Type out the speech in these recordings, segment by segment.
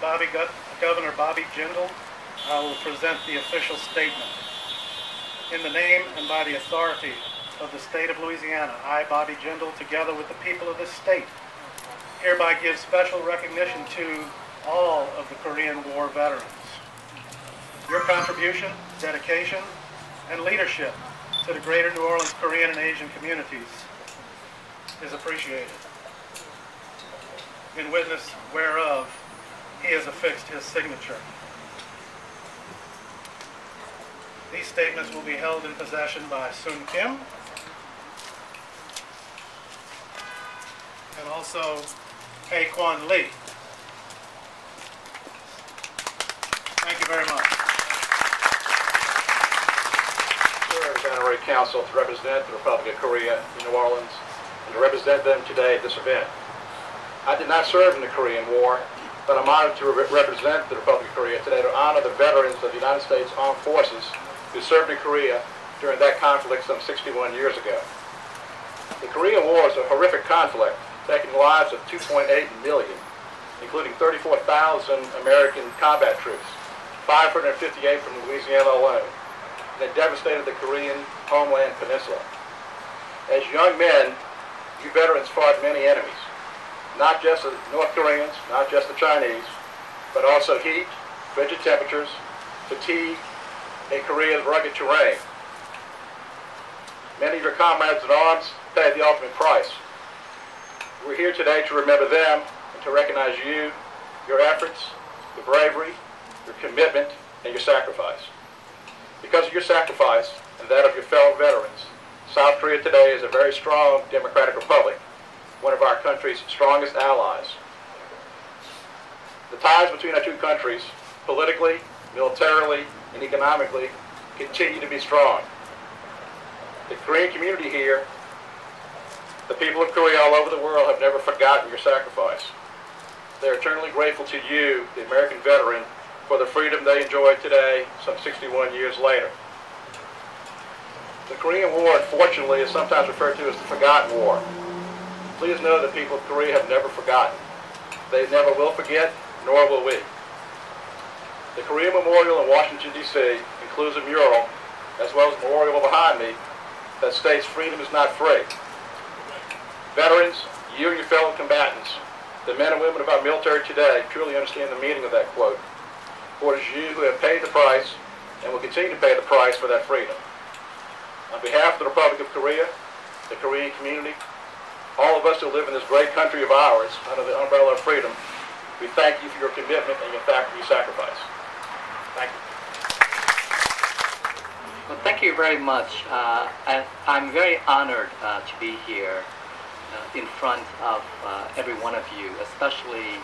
Governor Bobby Jindal, I will present the official statement. In the name and by the authority of the state of Louisiana, I, Bobby Jindal, together with the people of this state, hereby give special recognition to all of the Korean War veterans. Your contribution, dedication, and leadership to the greater New Orleans Korean and Asian communities is appreciated. In witness whereof, he has affixed his signature. These statements will be held in possession by Sun Kim and also Hae Kwan Lee. Thank you very much. Sir, Honorary Council, to represent the Republic of Korea in New Orleans and to represent them today at this event. I did not serve in the Korean War, but I'm honored to represent the Republic of Korea today to honor the veterans of the United States Armed Forces who served in Korea during that conflict some 61 years ago. The Korean War is a horrific conflict, taking the lives of 2.8 million, including 34,000 American combat troops, 558 from Louisiana alone, and it devastated the Korean homeland peninsula. As young men, you veterans fought many enemies, not just the North Koreans, not just the Chinese, but also heat, frigid temperatures, fatigue, and Korea's rugged terrain. Many of your comrades in arms paid the ultimate price. We're here today to remember them and to recognize you, your efforts, your bravery, your commitment, and your sacrifice. Because of your sacrifice and that of your fellow veterans, South Korea today is a very strong democratic republic, one of our country's strongest allies. The ties between our two countries, politically, militarily, and economically, continue to be strong. The Korean community here, the people of Korea all over the world, have never forgotten your sacrifice. They are eternally grateful to you, the American veteran, for the freedom they enjoy today, some 61 years later. The Korean War, unfortunately, is sometimes referred to as the forgotten war. Please know the people of Korea have never forgotten. They never will forget, nor will we. The Korea Memorial in Washington, D.C. includes a mural, as well as a memorial behind me, that states freedom is not free. Veterans, you and your fellow combatants, the men and women of our military today truly understand the meaning of that quote. For it is you who have paid the price and will continue to pay the price for that freedom. On behalf of the Republic of Korea, the Korean community, all of us who live in this great country of ours under the umbrella of freedom, we thank you for your commitment and in fact for your sacrifice. Thank you. Well, thank you very much. I'm very honored to be here in front of every one of you, especially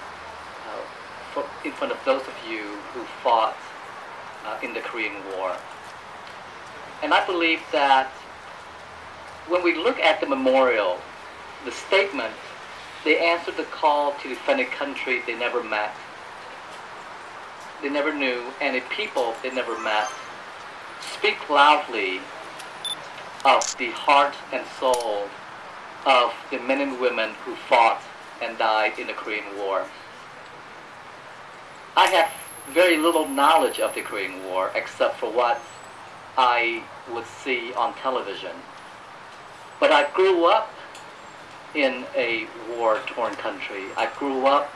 in front of those of you who fought in the Korean War. And I believe that when we look at the memorial, the statement, they answered the call to defend a country they never met, they never knew, and a people they never met, speak loudly of the heart and soul of the men and women who fought and died in the Korean War. I have very little knowledge of the Korean War except for what I would see on television. But I grew up in a war-torn country. I grew up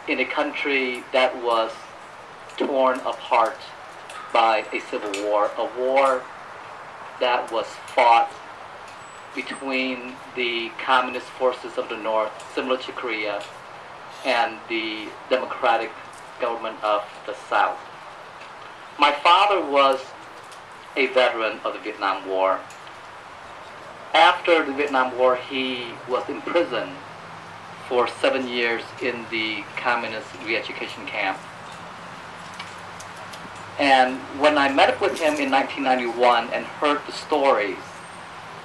in a country that was torn apart by a civil war, a war that was fought between the communist forces of the North, similar to Korea, and the democratic government of the South. My father was a veteran of the Vietnam War. After the Vietnam War, he was imprisoned for 7 years in the communist re-education camp. And when I met up with him in 1991 and heard the stories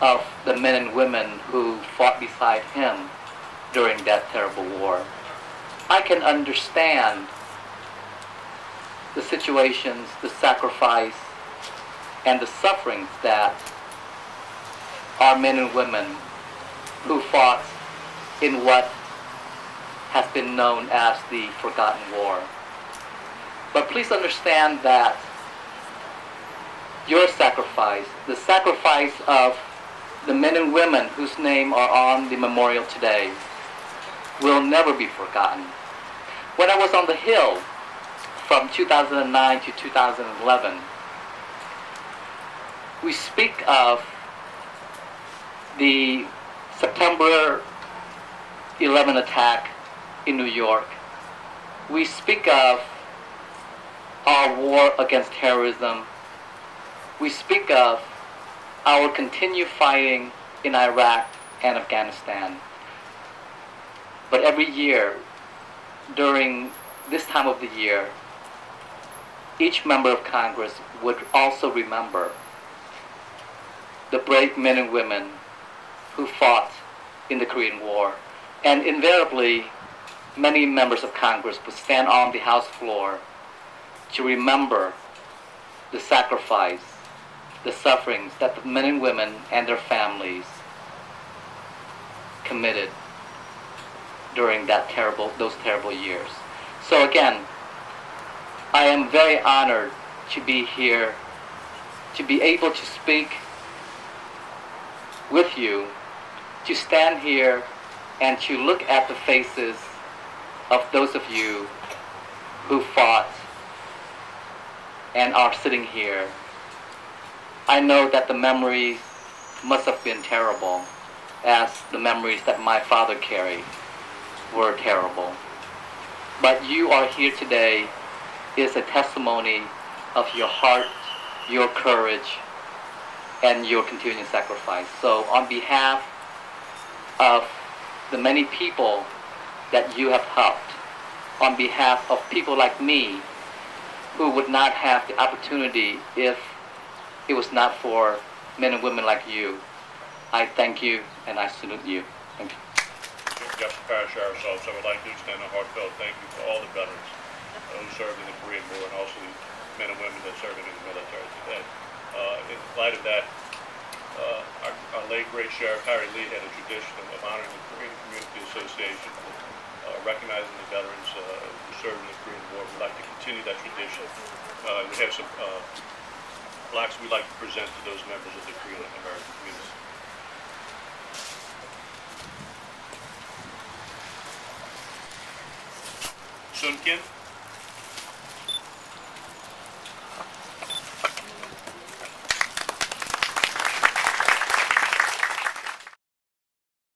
of the men and women who fought beside him during that terrible war, I can understand the situations, the sacrifice, and the sufferings that our men and women who fought in what has been known as the Forgotten War. But please understand that your sacrifice, the sacrifice of the men and women whose name are on the memorial today, will never be forgotten. When I was on the Hill from 2009 to 2011, we speak of the September 11 attack in New York. We speak of our war against terrorism. We speak of our continued fighting in Iraq and Afghanistan. But every year, during this time of the year, each member of Congress would also remember the brave men and women who fought in the Korean War. And invariably, many members of Congress would stand on the House floor to remember the sacrifice, the sufferings that the men and women and their families committed during those terrible years. So again, I am very honored to be here, to be able to speak with you, to stand here and to look at the faces of those of you who fought and are sitting here. I know that the memories must have been terrible, as the memories that my father carried were terrible. But you are here today is a testimony of your heart, your courage, and your continuing sacrifice. So on behalf of the many people that you have helped, on behalf of people like me who would not have the opportunity if it was not for men and women like you, I thank you and I salute you. Thank you. Just to parish ourselves, I would like to extend a heartfelt thank you to all the veterans who served in the Korean War and also the men and women that served in the military today. In light of that, our late great Sheriff Harry Lee had a tradition of honoring the Korean Community Association, recognizing the veterans who served in the Korean War. We'd like to continue that tradition. We have some plaques we'd like to present to those members of the Korean American community. Sun Kim.